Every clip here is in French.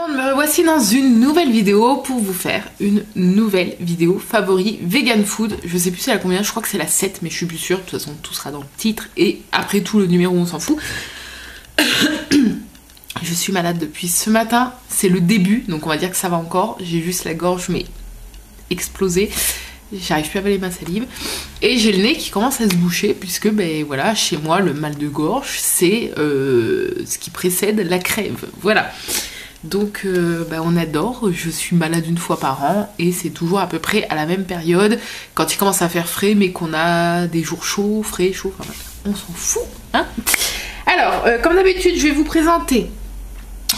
Me revoici dans une nouvelle vidéo pour vous faire une nouvelle vidéo favori vegan food. Je sais plus c'est la combien, je crois que c'est la 7 mais je suis plus sûre. De toute façon tout sera dans le titre et après tout le numéro on s'en fout. Je suis malade depuis ce matin, c'est le début donc on va dire que ça va encore. J'ai juste la gorge mais explosée. J'arrive plus à avaler ma salive et j'ai le nez qui commence à se boucher puisque ben voilà, chez moi le mal de gorge c'est ce qui précède la crève, voilà. Donc bah on adore, je suis malade une fois par an et c'est toujours à peu près à la même période quand il commence à faire frais mais qu'on a des jours chauds, frais, chauds, enfin on s'en fout hein. Alors comme d'habitude je vais vous présenter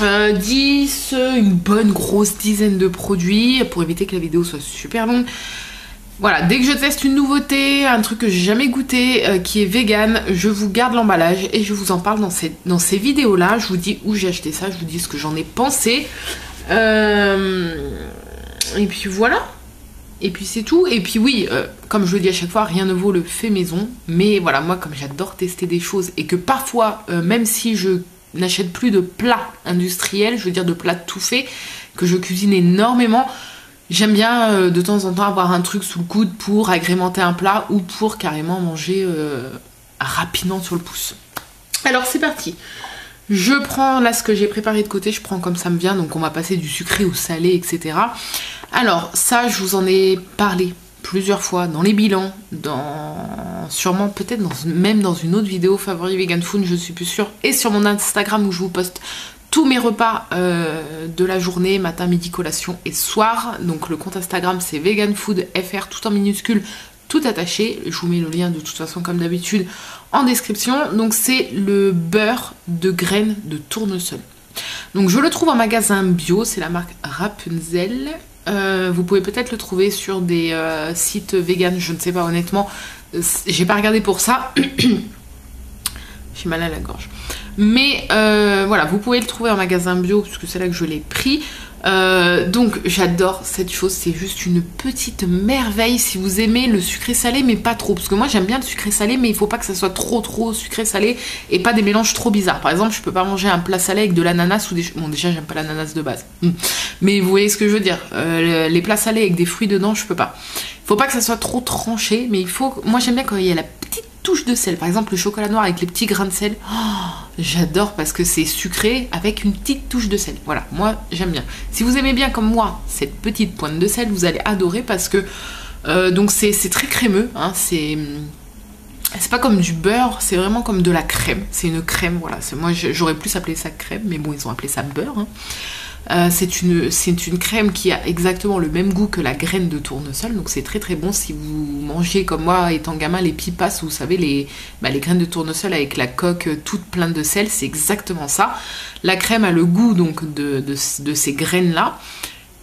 une bonne grosse dizaine de produits pour éviter que la vidéo soit super longue. Voilà, dès que je teste une nouveauté, un truc que j'ai jamais goûté, qui est vegan, je vous garde l'emballage et je vous en parle dans ces vidéos-là. Je vous dis où j'ai acheté ça, je vous dis ce que j'en ai pensé. Et puis voilà. Et puis c'est tout. Et puis oui, comme je le dis à chaque fois, rien ne vaut le fait maison. Mais voilà, moi comme j'adore tester des choses et que parfois, même si je n'achète plus de plats industriels, je veux dire de plats tout faits, que je cuisine énormément, j'aime bien de temps en temps avoir un truc sous le coude pour agrémenter un plat ou pour carrément manger rapidement sur le pouce. Alors c'est parti. Je prends là ce que j'ai préparé de côté, je prends comme ça me vient, donc on va passer du sucré au salé, etc. Alors ça je vous en ai parlé plusieurs fois dans les bilans, sûrement peut-être même dans une autre vidéo favori vegan food, je suis plus sûre, et sur mon Instagram où je vous poste tous mes repas de la journée, matin, midi, collation et soir. Donc le compte Instagram c'est veganfoodfr tout en minuscule, tout attaché. Je vous mets le lien de toute façon comme d'habitude en description. Donc c'est le beurre de graines de tournesol. Donc je le trouve en magasin bio, c'est la marque Rapunzel. Vous pouvez peut-être le trouver sur des sites vegan, je ne sais pas honnêtement. J'ai pas regardé pour ça. J'ai mal à la gorge. Mais voilà, vous pouvez le trouver en magasin bio puisque c'est là que je l'ai pris. Donc j'adore cette chose, c'est juste une petite merveille si vous aimez le sucré salé mais pas trop. Parce que moi j'aime bien le sucré salé mais il faut pas que ça soit trop sucré salé et pas des mélanges trop bizarres. Par exemple je peux pas manger un plat salé avec de l'ananas ou des... Bon déjà j'aime pas l'ananas de base. Mais vous voyez ce que je veux dire, les plats salés avec des fruits dedans je peux pas. Faut pas que ça soit trop tranché mais il faut... Moi j'aime bien quand il y a la petite touche de sel, par exemple le chocolat noir avec les petits grains de sel, j'adore parce que c'est sucré avec une petite touche de sel, voilà, moi j'aime bien. Si vous aimez bien comme moi cette petite pointe de sel, vous allez adorer parce que donc c'est très crémeux, hein, c'est pas comme du beurre, c'est vraiment comme de la crème, c'est une crème, voilà, moi j'aurais plus appelé ça crème, mais bon ils ont appelé ça beurre, hein. C'est une crème qui a exactement le même goût que la graine de tournesol, donc c'est très bon. Si vous mangez comme moi étant gamin les pipas, vous savez les graines de tournesol avec la coque toute pleine de sel, c'est exactement ça. La crème a le goût donc de ces graines là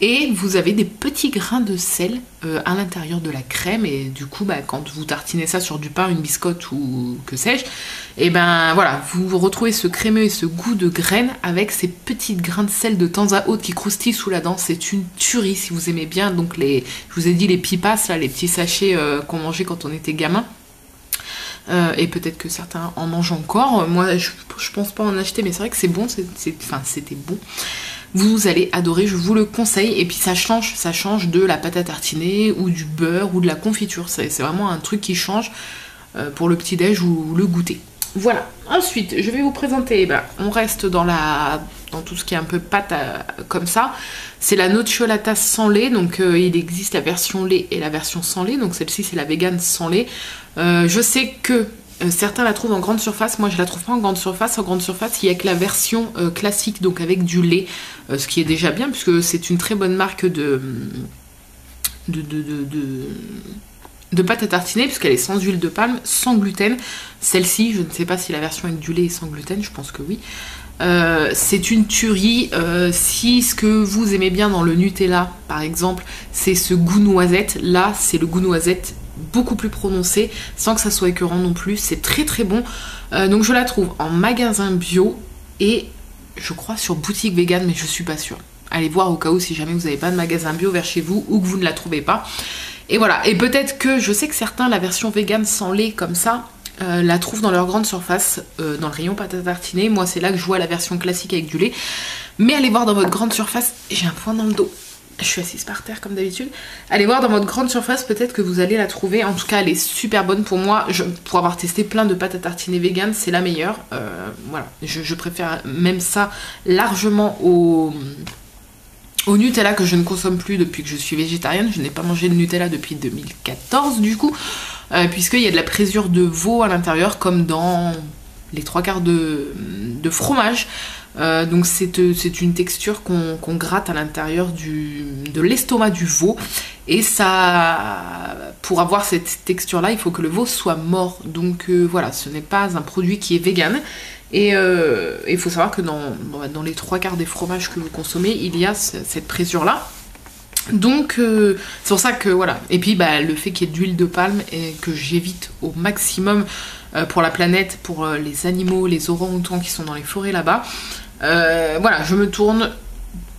et vous avez des petits grains de sel à l'intérieur de la crème et du coup quand vous tartinez ça sur du pain, une biscotte ou que sais-je, et ben voilà, vous retrouvez ce crémeux et ce goût de graines avec ces petits grains de sel de temps à autre qui croustillent sous la dent. C'est une tuerie si vous aimez bien. Donc je vous ai dit les pipas là, les petits sachets qu'on mangeait quand on était gamin. Et peut-être que certains en mangent encore. Moi je pense pas en acheter mais c'est vrai que c'est bon, c'était bon. Vous allez adorer, je vous le conseille. Et puis ça change de la pâte à tartiner ou du beurre ou de la confiture. C'est vraiment un truc qui change pour le petit-déj ou le goûter. Voilà, ensuite je vais vous présenter, on reste dans tout ce qui est un peu pâte comme ça. C'est la nocciolata sans lait, donc il existe la version lait et la version sans lait. Donc celle-ci c'est la vegan sans lait. Je sais que certains la trouvent en grande surface, moi je la trouve pas en grande surface. En grande surface il y a que la version classique, donc avec du lait, ce qui est déjà bien puisque c'est une très bonne marque de pâte à tartiner puisqu'elle est sans huile de palme, sans gluten. Celle-ci, je ne sais pas si la version avec du lait est sans gluten, je pense que oui. C'est une tuerie. Si ce que vous aimez bien dans le Nutella par exemple c'est ce goût noisette, là c'est le goût noisette beaucoup plus prononcé sans que ça soit écœurant non plus, c'est très bon. Donc je la trouve en magasin bio et je crois sur boutique vegan mais je suis pas sûre. Allez voir au cas où si jamais vous n'avez pas de magasin bio vers chez vous ou que vous ne la trouvez pas. Et voilà, et peut-être que je sais que certains, la version vegan sans lait comme ça, la trouvent dans leur grande surface, dans le rayon pâte à tartiner. Moi c'est là que je vois la version classique avec du lait. Mais allez voir dans votre grande surface, j'ai un point dans le dos. Je suis assise par terre comme d'habitude. Allez voir dans votre grande surface, peut-être que vous allez la trouver. En tout cas, elle est super bonne pour moi. Pour avoir testé plein de pâtes à tartiner vegan, c'est la meilleure. Voilà, je préfère même ça largement au Nutella que je ne consomme plus depuis que je suis végétarienne. Je n'ai pas mangé de Nutella depuis 2014 du coup, puisqu'il y a de la présure de veau à l'intérieur comme dans les 3/4 de fromage. Donc c'est une texture qu'on gratte à l'intérieur de l'estomac du veau, et ça, pour avoir cette texture là il faut que le veau soit mort, donc voilà, ce n'est pas un produit qui est vegan. Et il faut savoir que dans les 3/4 des fromages que vous consommez, il y a cette présure là. Donc c'est pour ça que voilà. Et puis le fait qu'il y ait d'huile de palme et que j'évite au maximum pour la planète, pour les animaux, les orang-outans qui sont dans les forêts là-bas. Voilà, je me tourne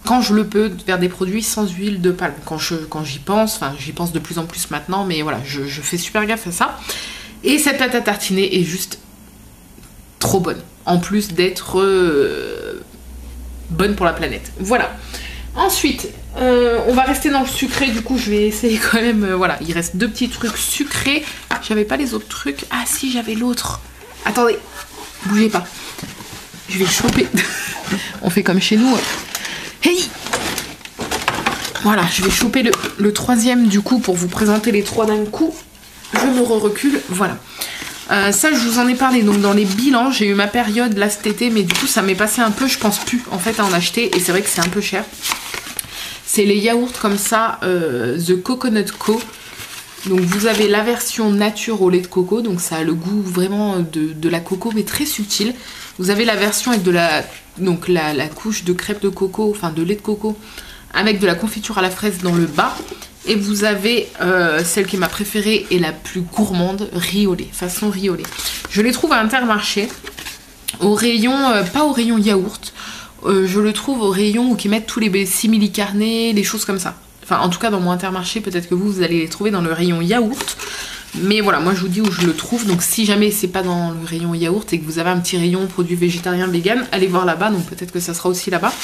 quand je le peux vers des produits sans huile de palme. Quand j'y pense, enfin j'y pense de plus en plus maintenant, mais voilà, je fais super gaffe à ça. Et cette pâte à tartiner est juste trop bonne, en plus d'être bonne pour la planète. Voilà. Ensuite, on va rester dans le sucré, du coup je vais essayer quand même, voilà, il reste 2 petits trucs sucrés. J'avais pas les autres trucs, ah si j'avais l'autre. Attendez, bougez pas. Je vais choper. On fait comme chez nous. Hey! Voilà, je vais choper le 3e du coup pour vous présenter les 3 d'un coup. Je me recule, voilà. Ça je vous en ai parlé, donc dans les bilans, j'ai eu ma période là cet été, mais du coup ça m'est passé un peu, je pense plus en fait à en acheter, et c'est vrai que c'est un peu cher. C'est les yaourts comme ça, The Coconut Co. Donc vous avez la version nature au lait de coco, donc ça a le goût vraiment de la coco mais très subtil. Vous avez la version avec la couche de crêpe de coco, enfin de lait de coco, avec de la confiture à la fraise dans le bas. Et vous avez celle qui est ma préférée et la plus gourmande, riz au lait, façon riz au lait. Je les trouve à Intermarché, au rayon, pas au rayon yaourt, je le trouve au rayon où ils mettent tous les simili-carnés, les choses comme ça. Enfin, en tout cas, dans mon Intermarché, peut-être que vous allez les trouver dans le rayon yaourt. Mais voilà, moi je vous dis où je le trouve. Donc si jamais c'est pas dans le rayon yaourt et que vous avez un petit rayon produits végétariens vegan, allez voir là-bas. Donc peut-être que ça sera aussi là-bas.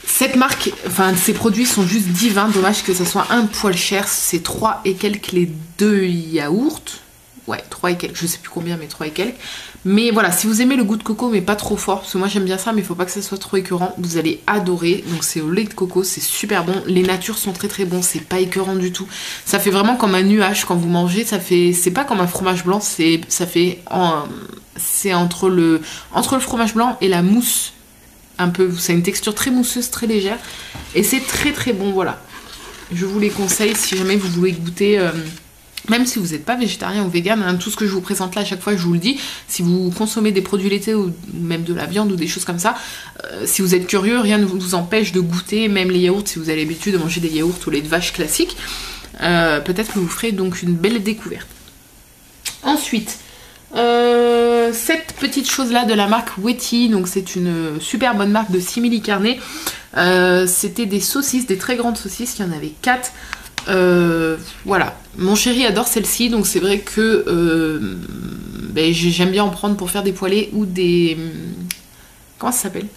Cette marque, enfin ces produits sont juste divins. Dommage que ça soit un poil cher. C'est 3 et quelques les 2 yaourts. Ouais, 3 et quelques, je sais plus combien, mais 3 et quelques. Mais voilà, si vous aimez le goût de coco, mais pas trop fort, parce que moi j'aime bien ça, mais il faut pas que ça soit trop écœurant, vous allez adorer. Donc c'est au lait de coco, c'est super bon. Les natures sont très très bons, c'est pas écœurant du tout. Ça fait vraiment comme un nuage quand vous mangez, c'est pas comme un fromage blanc, c'est entre le fromage blanc et la mousse. Un peu, c'est une texture très mousseuse, très légère. Et c'est très très bon, voilà. Je vous les conseille si jamais vous voulez goûter... Même si vous n'êtes pas végétarien ou vegan, hein, tout ce que je vous présente là à chaque fois je vous le dis, si vous consommez des produits laitiers ou même de la viande ou des choses comme ça, si vous êtes curieux, rien ne vous empêche de goûter, même les yaourts, si vous avez l'habitude de manger des yaourts ou lait de vache classiques, peut-être que vous ferez donc une belle découverte. Ensuite, cette petite chose là de la marque Wetty, donc c'est une super bonne marque de simili-carné, c'était des saucisses, des très grandes saucisses, il y en avait 4. Voilà, mon chéri adore celle-ci, donc c'est vrai que j'aime bien en prendre pour faire des poêlés ou des... Comment ça s'appelle?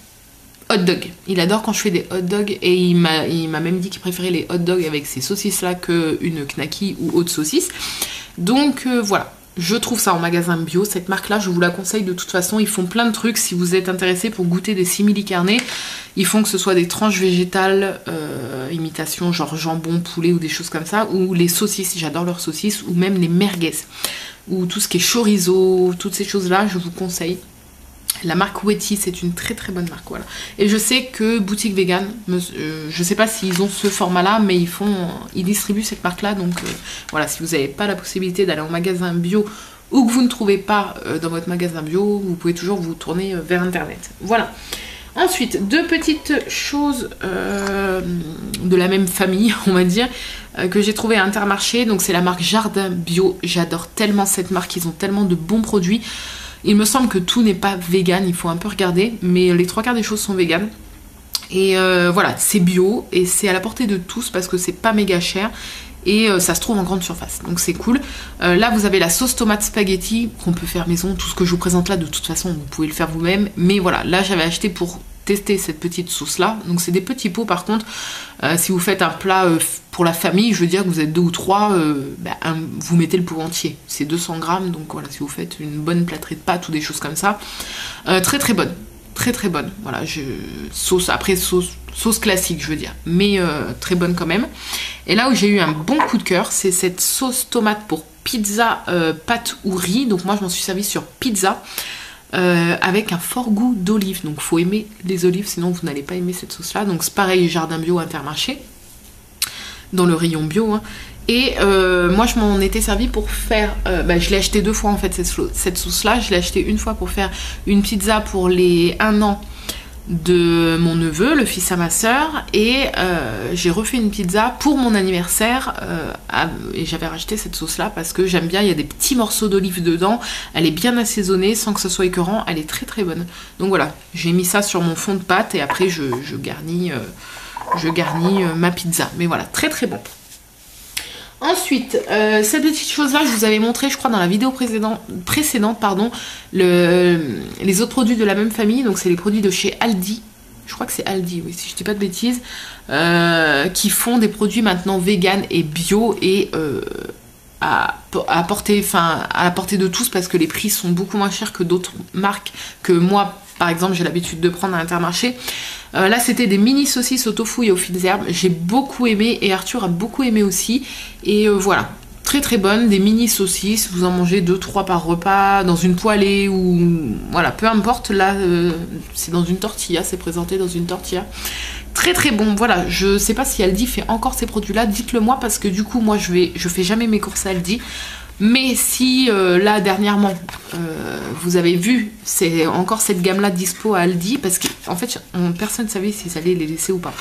Hot dog. Il adore quand je fais des hot dogs, et il m'a même dit qu'il préférait les hot dogs avec ces saucisses là qu'une knacky ou autre saucisse. Donc voilà. Je trouve ça en magasin bio, cette marque là je vous la conseille de toute façon, ils font plein de trucs si vous êtes intéressé pour goûter des simili-carnés, ils font que ce soit des tranches végétales, imitation genre jambon, poulet ou des choses comme ça, ou les saucisses, j'adore leurs saucisses, ou même les merguez, ou tout ce qui est chorizo, toutes ces choses là je vous conseille. La marque Wetty, c'est une très très bonne marque, voilà. Et je sais que Boutique Vegan, je sais pas s'ils ont ce format-là, mais ils distribuent cette marque-là. Donc voilà, si vous n'avez pas la possibilité d'aller en magasin bio ou que vous ne trouvez pas dans votre magasin bio, vous pouvez toujours vous tourner vers Internet. Voilà. Ensuite, 2 petites choses de la même famille, on va dire, que j'ai trouvé à Intermarché. Donc c'est la marque Jardin Bio. J'adore tellement cette marque, ils ont tellement de bons produits. Il me semble que tout n'est pas vegan, il faut un peu regarder, mais les 3/4 des choses sont vegan. Et voilà, c'est bio et c'est à la portée de tous parce que c'est pas méga cher. et ça se trouve en grande surface, donc c'est cool. Là vous avez la sauce tomate spaghetti qu'on peut faire maison, tout ce que je vous présente là de toute façon vous pouvez le faire vous-même, mais voilà, là j'avais acheté pour tester cette petite sauce là, donc c'est des petits pots. Par contre si vous faites un plat pour la famille, je veux dire que vous êtes 2 ou 3, vous mettez le pot entier, c'est 200 grammes, donc voilà, si vous faites une bonne plâtrée de pâtes ou des choses comme ça, très très bonne, très bonne, voilà, sauce classique je veux dire, mais très bonne quand même. Et là où j'ai eu un bon coup de cœur, c'est cette sauce tomate pour pizza, pâte ou riz, donc moi je m'en suis servie sur pizza, avec un fort goût d'olive, donc faut aimer les olives, sinon vous n'allez pas aimer cette sauce là. Donc c'est pareil, jardin bio Intermarché, dans le rayon bio, hein. Et moi je m'en étais servi pour faire, je l'ai acheté 2 fois en fait cette sauce là. Je l'ai acheté une fois pour faire une pizza pour les 1 an de mon neveu, le fils à ma soeur, et j'ai refait une pizza pour mon anniversaire, et j'avais racheté cette sauce là parce que j'aime bien, il y a des petits morceaux d'olive dedans, elle est bien assaisonnée sans que ce soit écœurant, elle est très bonne. Donc voilà, j'ai mis ça sur mon fond de pâte et après je garnis ma pizza, mais voilà, très bon. Ensuite, cette petite chose-là, je vous avais montré, je crois, dans la vidéo précédente, pardon, les autres produits de la même famille. Donc, c'est les produits de chez Aldi. Je crois que c'est Aldi, oui, si je dis pas de bêtises. Qui font des produits maintenant vegan et bio et à la portée de tous, parce que les prix sont beaucoup moins chers que d'autres marques que moi, par exemple, j'ai l'habitude de prendre à Intermarché. Là, c'était des mini saucisses au tofu et aux fines herbes. J'ai beaucoup aimé et Arthur a beaucoup aimé aussi. Et voilà, très bonne, des mini saucisses. Vous en mangez 2-3 par repas, dans une poêlée ou voilà, peu importe. Là, c'est dans une tortilla, c'est présenté dans une tortilla. Très bon, voilà. Je sais pas si Aldi fait encore ces produits-là. Dites-le moi parce que du coup, moi, je fais jamais mes courses à Aldi. Mais si là dernièrement vous avez vu, c'est encore cette gamme là dispo à Aldi, parce qu'en fait personne ne savait si ça allait les laisser ou pas.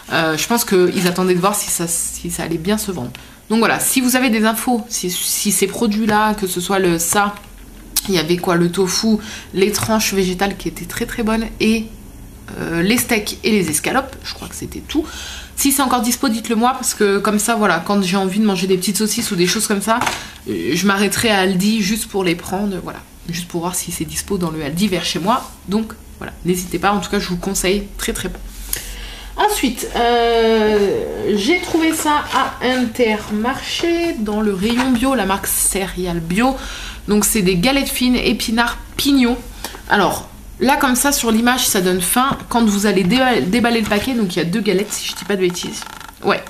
Je pense qu'ils attendaient de voir si ça allait bien se vendre. Donc voilà, si vous avez des infos, si ces produits là, que ce soit il y avait quoi, le tofu, les tranches végétales qui étaient très bonnes, et les steaks et les escalopes, je crois que c'était tout. Si c'est encore dispo, dites-le moi, parce que comme ça, voilà, quand j'ai envie de manger des petites saucisses ou des choses comme ça, je m'arrêterai à Aldi juste pour les prendre, voilà, juste pour voir si c'est dispo dans le Aldi vers chez moi. Donc voilà, n'hésitez pas, en tout cas je vous conseille, très bon. Ensuite, j'ai trouvé ça à Intermarché, dans le rayon bio, la marque Céréales Bio. Donc c'est des galettes fines, épinards, pignons. Alors, là, comme ça, sur l'image, ça donne faim. Quand vous allez déballer le paquet, donc il y a 2 galettes, si je dis pas de bêtises. Ouais,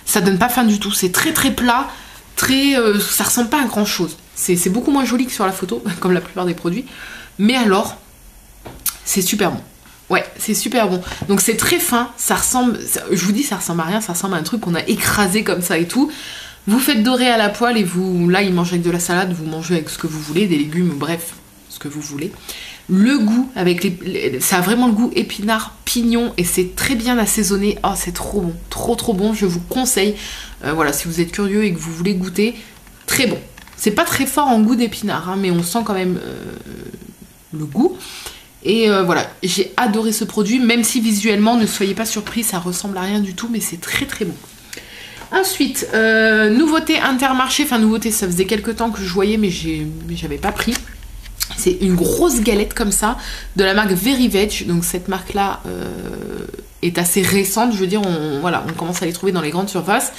ça donne pas faim du tout. C'est très plat, ça ressemble pas à grand chose. C'est beaucoup moins joli que sur la photo, comme la plupart des produits. Mais alors, c'est super bon. Ouais, c'est super bon. Donc c'est très fin, ça ressemble, je vous dis, ça ressemble à rien, ça ressemble à un truc qu'on a écrasé comme ça et tout. Vous faites dorer à la poêle et là, ils mangent avec de la salade, vous mangez avec ce que vous voulez, des légumes, bref, ce que vous voulez. Le goût, ça a vraiment le goût épinard, pignon, et c'est très bien assaisonné. Oh, c'est trop bon, trop bon, je vous conseille. Voilà, si vous êtes curieux et que vous voulez goûter, très bon. C'est pas très fort en goût d'épinard, hein, mais on sent quand même le goût. Et voilà, j'ai adoré ce produit, même si visuellement, ne soyez pas surpris, ça ressemble à rien du tout, mais c'est très bon. Ensuite, nouveauté Intermarché, enfin nouveauté, ça faisait quelques temps que je voyais, mais j'avais pas pris. C'est une grosse galette comme ça, de la marque Very Veg. Donc cette marque-là est assez récente, je veux dire, on commence à les trouver dans les grandes surfaces.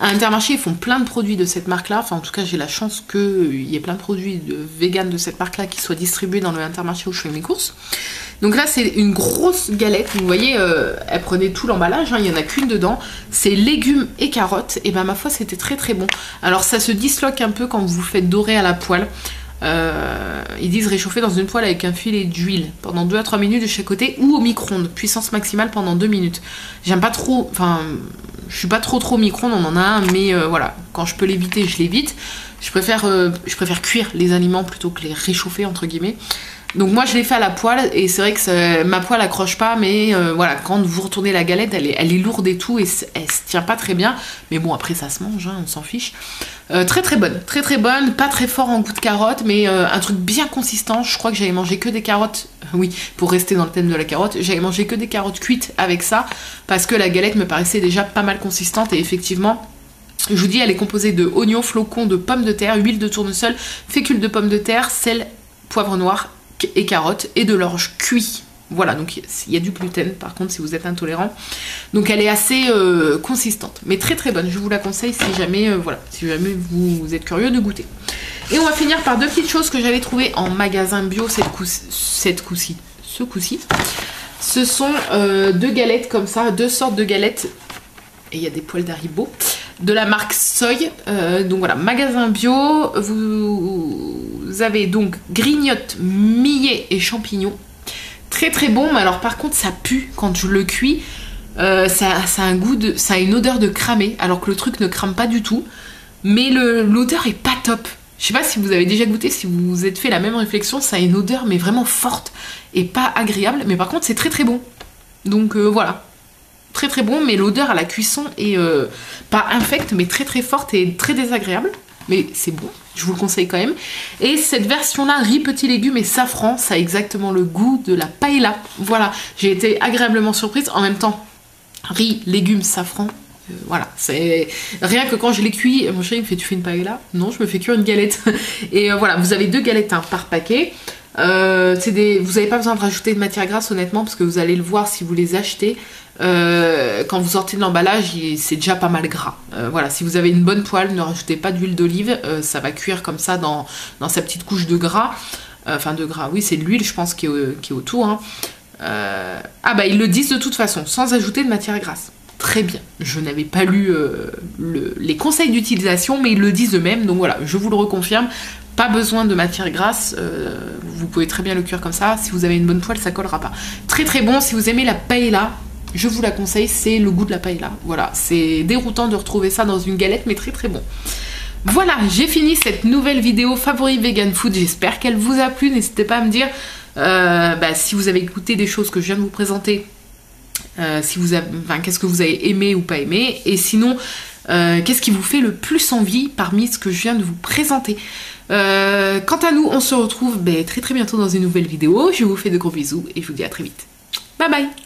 À Intermarché, ils font plein de produits de cette marque-là. Enfin, en tout cas, j'ai la chance qu'il y ait plein de produits vegan de cette marque-là qui soient distribués dans le Intermarché où je fais mes courses. Donc là, c'est une grosse galette. Vous voyez, elle prenait tout l'emballage, hein, il n'y en a qu'une dedans. C'est légumes et carottes. Et ben, ma foi, c'était très bon. Alors, ça se disloque un peu quand vous faites dorer à la poêle. Ils disent réchauffer dans une poêle avec un filet d'huile pendant 2 à 3 minutes de chaque côté, ou au micro-ondes, puissance maximale pendant 2 minutes. J'aime pas trop, enfin, je suis pas trop micro-ondes, on en a un, mais voilà, quand je peux l'éviter, je l'évite. Je préfère cuire les aliments plutôt que les réchauffer, entre guillemets. Donc moi je l'ai fait à la poêle, et c'est vrai que ma poêle accroche pas, mais voilà, quand vous retournez la galette, elle est lourde et tout, et elle se tient pas très bien, mais bon, après ça se mange, hein, on s'en fiche. Très bonne, pas très fort en goût de carotte, mais un truc bien consistant. Je crois que j'avais mangé que des carottes, oui, pour rester dans le thème de la carotte, j'avais mangé que des carottes cuites avec ça, parce que la galette me paraissait déjà pas mal consistante, et effectivement, Je vous dis, elle est composée de oignons, flocons, de pommes de terre, huile de tournesol, fécule de pommes de terre, sel, poivre noir et carottes et de l'orge cuit. Voilà, donc il y a du gluten par contre si vous êtes intolérant. Donc elle est assez consistante, mais très très bonne. Je vous la conseille si jamais, voilà, si jamais vous êtes curieux de goûter. Et on va finir par deux petites choses que j'avais trouvées en magasin bio ce coup-ci. Ce sont deux galettes comme ça, deux sortes de galettes. Et il y a des poils d'Haribo. De la marque Soy. Donc voilà, magasin bio. Vous avez donc grignotte, millet et champignons. Très très bon, mais alors par contre ça pue quand je le cuis. Ça a un goût de. Ça a une odeur de cramé, alors que le truc ne crame pas du tout. Mais l'odeur est pas top. Je sais pas si vous avez déjà goûté, si vous vous êtes fait la même réflexion, ça a une odeur mais vraiment forte et pas agréable. Mais par contre c'est très très bon. Donc voilà. Très très bon, mais l'odeur à la cuisson est pas infecte, mais très très forte et très désagréable. Mais c'est bon, je vous le conseille quand même. Et cette version-là, riz, petits légumes et safran, ça a exactement le goût de la paella. Voilà, j'ai été agréablement surprise. En même temps, riz, légumes, safran, voilà. C'est rien que quand je l'ai cuit, mon chéri me fait: tu fais une paella? Non, je me fais cuire une galette. Et voilà, vous avez 2 galettes par paquet. Vous n'avez pas besoin de rajouter de matière grasse honnêtement, parce que vous allez le voir si vous les achetez. Quand vous sortez de l'emballage, c'est déjà pas mal gras. Voilà, si vous avez une bonne poêle, ne rajoutez pas d'huile d'olive, ça va cuire comme ça dans sa petite couche de gras. Enfin de gras, oui, c'est de l'huile je pense qui est autour. Hein. Ah bah ils le disent de toute façon, sans ajouter de matière grasse. Très bien, je n'avais pas lu les conseils d'utilisation, mais ils le disent eux-mêmes, donc voilà, je vous le reconfirme. Pas besoin de matière grasse, vous pouvez très bien le cuire comme ça. Si vous avez une bonne poêle, ça collera pas. Très très bon, si vous aimez la paella, je vous la conseille, c'est le goût de la paella. Voilà, c'est déroutant de retrouver ça dans une galette, mais très très bon. Voilà, j'ai fini cette nouvelle vidéo favori vegan food. J'espère qu'elle vous a plu. N'hésitez pas à me dire si vous avez goûté des choses que je viens de vous présenter. Qu'est-ce que vous avez aimé ou pas aimé. Et sinon, qu'est-ce qui vous fait le plus envie parmi ce que je viens de vous présenter. Quant à nous, on se retrouve très très bientôt dans une nouvelle vidéo. Je vous fais de gros bisous et je vous dis à très vite. Bye bye.